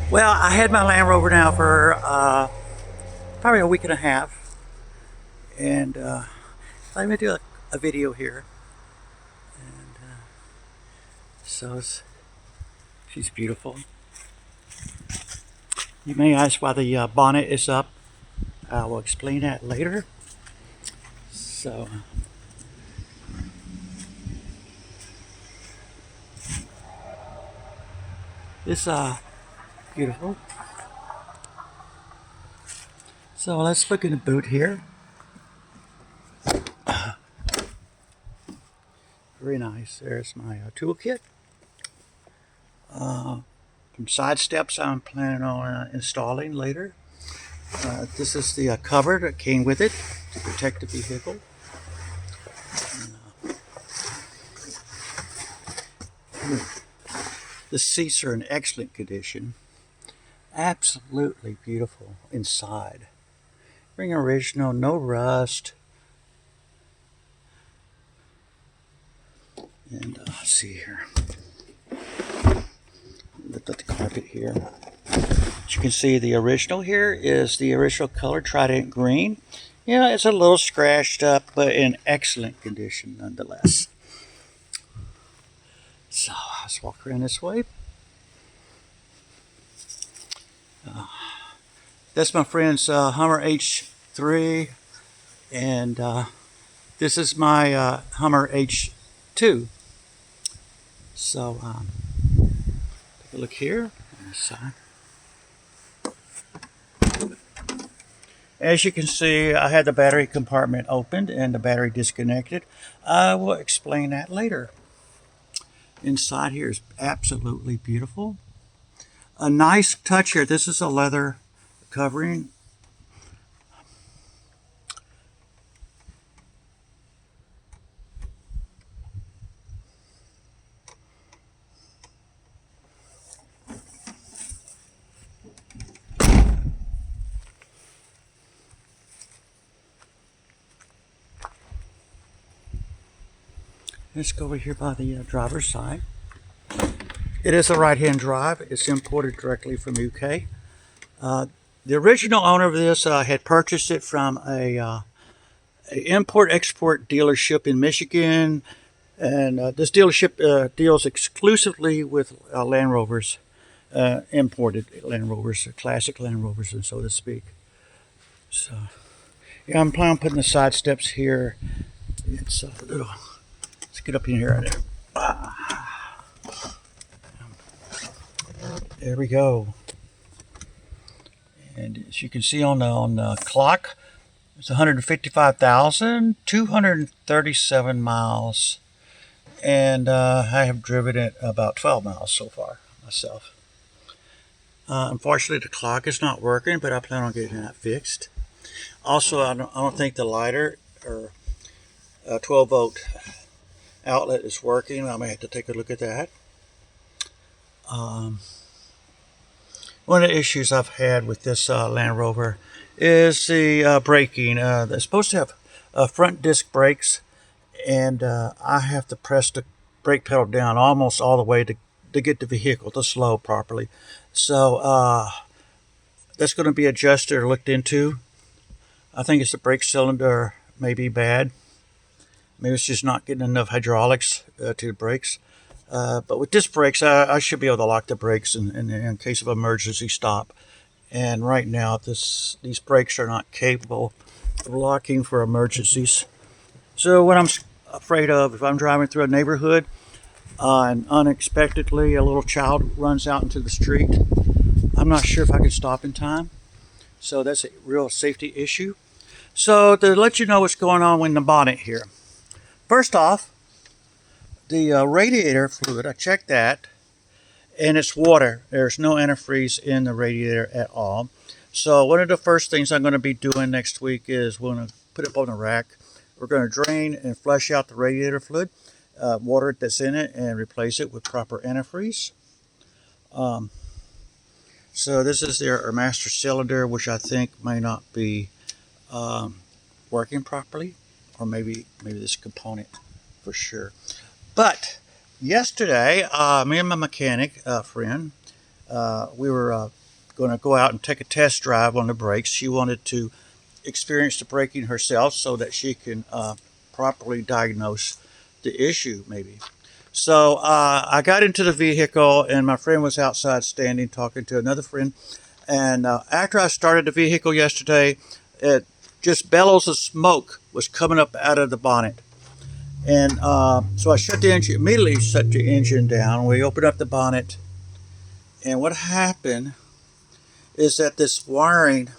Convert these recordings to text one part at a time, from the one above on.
Well, I had my Land Rover now for probably a week and a half, and let me do a video here. And so she's beautiful. You may ask why the bonnet is up. I will explain that later. So this beautiful. So let's look in the boot here. Very nice. There's my toolkit. Some side steps I'm planning on installing later. This is the cover that came with it to protect the vehicle. The seats are in excellent condition. Absolutely beautiful inside. Ring original, no rust. And let's see here. Lift up the carpet here. As you can see, the original here is the original color, Trident Green. Yeah, it's a little scratched up, but in excellent condition nonetheless. So let's walk around this way. That's my friend's Hummer H3, and this is my Hummer H2. So take a look here on this side. As you can see, I had the battery compartment opened and the battery disconnected. I will explain that later. Inside here is absolutely beautiful. A nice touch here. This is a leather covering. Let's go over here by the driver's side. It is a right-hand drive. It's imported directly from UK. The original owner of this had purchased it from a import-export dealership in Michigan, and this dealership deals exclusively with Land Rovers, imported Land Rovers, classic Land Rovers, and so to speak. So, yeah, I'm planning on putting the side steps here. It's a little. Let's get up in here. There we go. And as you can see on the clock, it's 155,237 miles. And I have driven it about 12 miles so far myself. Unfortunately, the clock is not working, but I plan on getting that fixed. Also, I don't think the lighter or 12-volt outlet is working. I may have to take a look at that. One of the issues I've had with this Land Rover is the braking. They're supposed to have front disc brakes, and I have to press the brake pedal down almost all the way to get the vehicle to slow properly. So that's going to be adjusted or looked into. I think it's the brake cylinder may be bad. Maybe it's just not getting enough hydraulics to the brakes. But with disc brakes, I should be able to lock the brakes in case of emergency stop. And right now, these brakes are not capable of locking for emergencies. So what I'm afraid of, if I'm driving through a neighborhood and unexpectedly a little child runs out into the street, I'm not sure if I can stop in time. So that's a real safety issue. So to let you know what's going on in the bonnet here. First off, the radiator fluid, I checked that, and it's water. There's no antifreeze in the radiator at all. So one of the first things I'm going to be doing next week is we're going to put it on the rack. We're going to drain and flush out the radiator fluid, water that's in it, and replace it with proper antifreeze. So this is their master cylinder, which I think may not be working properly, or maybe this component for sure. But yesterday, me and my mechanic friend, We were going to go out and take a test drive on the brakes. She wanted to experience the braking herself so that she can properly diagnose the issue, maybe. So I got into the vehicle, and my friend was outside standing talking to another friend. And after I started the vehicle yesterday, it just bellows of smoke was coming up out of the bonnet. And so I shut the engine, immediately shut the engine down. We opened up the bonnet, and what happened is that this wiring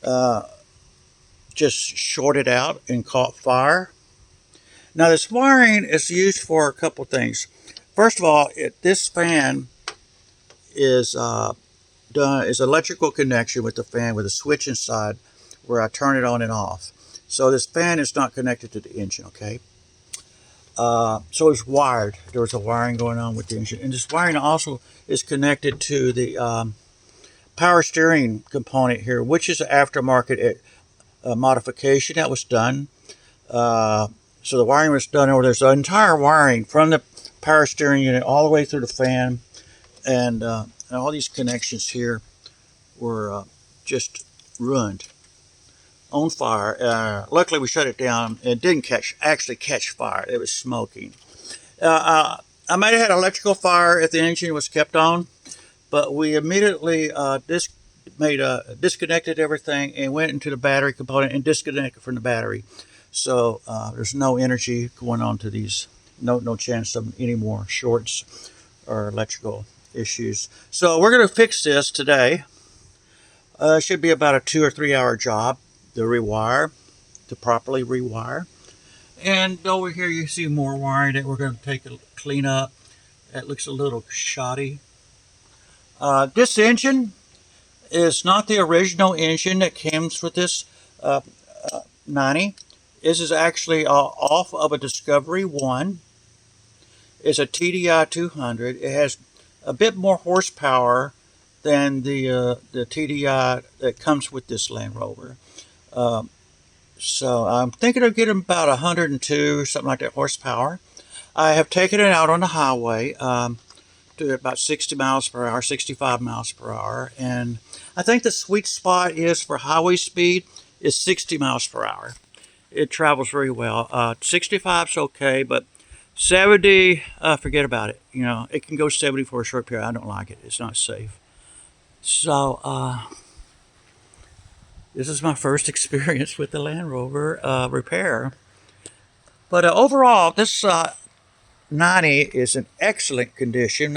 uh, just shorted out and caught fire. Now, this wiring is used for a couple things. First of all, this fan is done is electrical connection with the fan with a switch inside where I turn it on and off. So this fan is not connected to the engine. Okay. So it's wired. There was a wiring going on with the engine, and this wiring also is connected to the power steering component here, which is an aftermarket modification that was done. So the wiring was done over there. So the entire wiring from the power steering unit all the way through the fan and all these connections here were just ruined, on fire. Luckily, we shut it down. It didn't actually catch fire. It was smoking. I might have had electrical fire if the engine was kept on, but we immediately disconnected everything and went into the battery component and disconnected from the battery. So there's no energy going on to these. No chance of any more shorts or electrical issues. So we're going to fix this today. It should be about a 2 or 3 hour job to properly rewire. And over here you see more wiring that we're going to take a clean up. That looks a little shoddy. This engine is not the original engine that comes with this 90. This is actually off of a Discovery 1. It's a TDI 200. It has a bit more horsepower than the TDI that comes with this Land Rover. So I'm thinking of getting about 102, something like that, horsepower. I have taken it out on the highway to about 60 miles per hour, 65 miles per hour. And I think the sweet spot is for highway speed is 60 miles per hour. It travels very well. 65 is okay, but 70, forget about it. You know, it can go 70 for a short period. I don't like it. It's not safe. So this is my first experience with the Land Rover repair. But overall, this 90 is in excellent condition.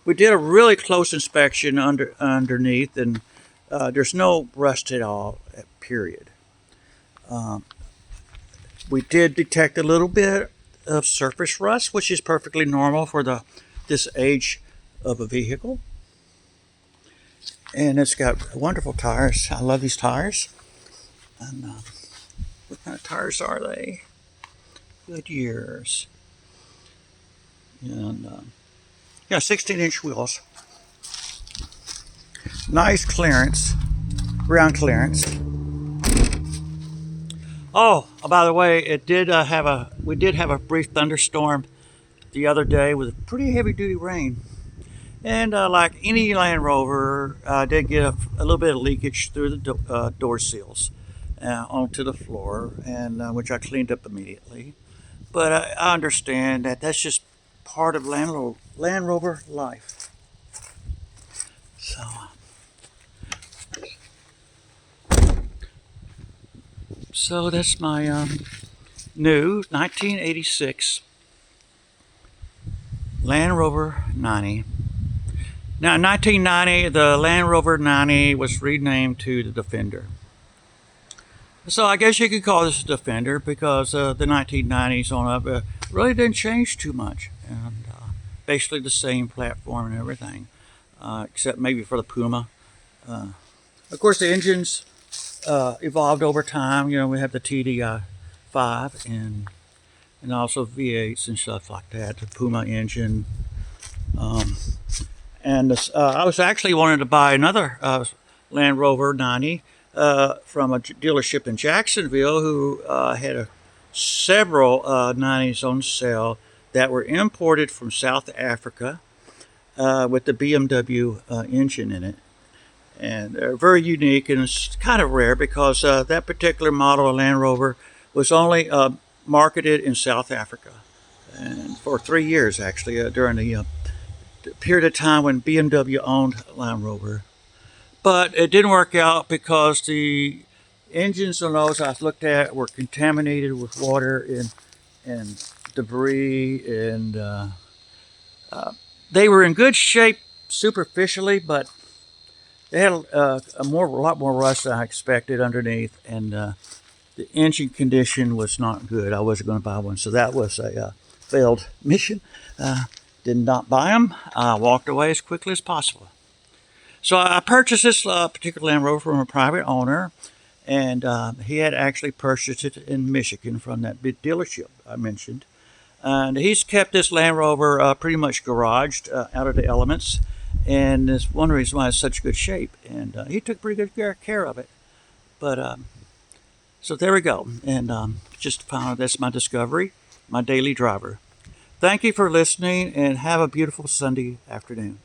We did a really close inspection underneath, and there's no rust at all, period. We did detect a little bit of surface rust, which is perfectly normal for this age of a vehicle. And it's got wonderful tires. I love these tires. And what kind of tires are they? Goodyears. And 16-inch wheels. Nice clearance, ground clearance. Oh, by the way, we did have a brief thunderstorm the other day with pretty heavy duty rain. And like any Land Rover, did get a little bit of leakage through the door seals onto the floor, and which I cleaned up immediately. But I understand that that's just part of Land Rover life. So that's my new 1986 Land Rover 90. Now, in 1990, the Land Rover 90 was renamed to the Defender. So I guess you could call this a Defender because the 1990s on up really didn't change too much. And basically the same platform and everything, except maybe for the Puma. Of course, the engines evolved over time. You know, we have the TDI 5 and also V8s and stuff like that, the Puma engine. I was actually wanting to buy another Land Rover 90 from a dealership in Jacksonville who had several 90s on sale that were imported from South Africa. with the BMW engine in it. And they're very unique, and it's kind of rare because that particular model of Land Rover was only marketed in South Africa, and for 3 years actually during the period of time when BMW owned Land Rover. But it didn't work out because the engines on those I looked at were contaminated with water and debris, and they were in good shape superficially, but they had a lot more rust than I expected underneath, and the engine condition was not good. I wasn't going to buy one, so that was a failed mission. Did not buy them. I walked away as quickly as possible. So I purchased this particular Land Rover from a private owner, and he had actually purchased it in Michigan from that big dealership I mentioned. And he's kept this Land Rover pretty much garaged out of the elements, and it's one reason why it's such good shape. And he took pretty good care of it. But so there we go. And just found out that's my discovery, my daily driver. Thank you for listening, and have a beautiful Sunday afternoon.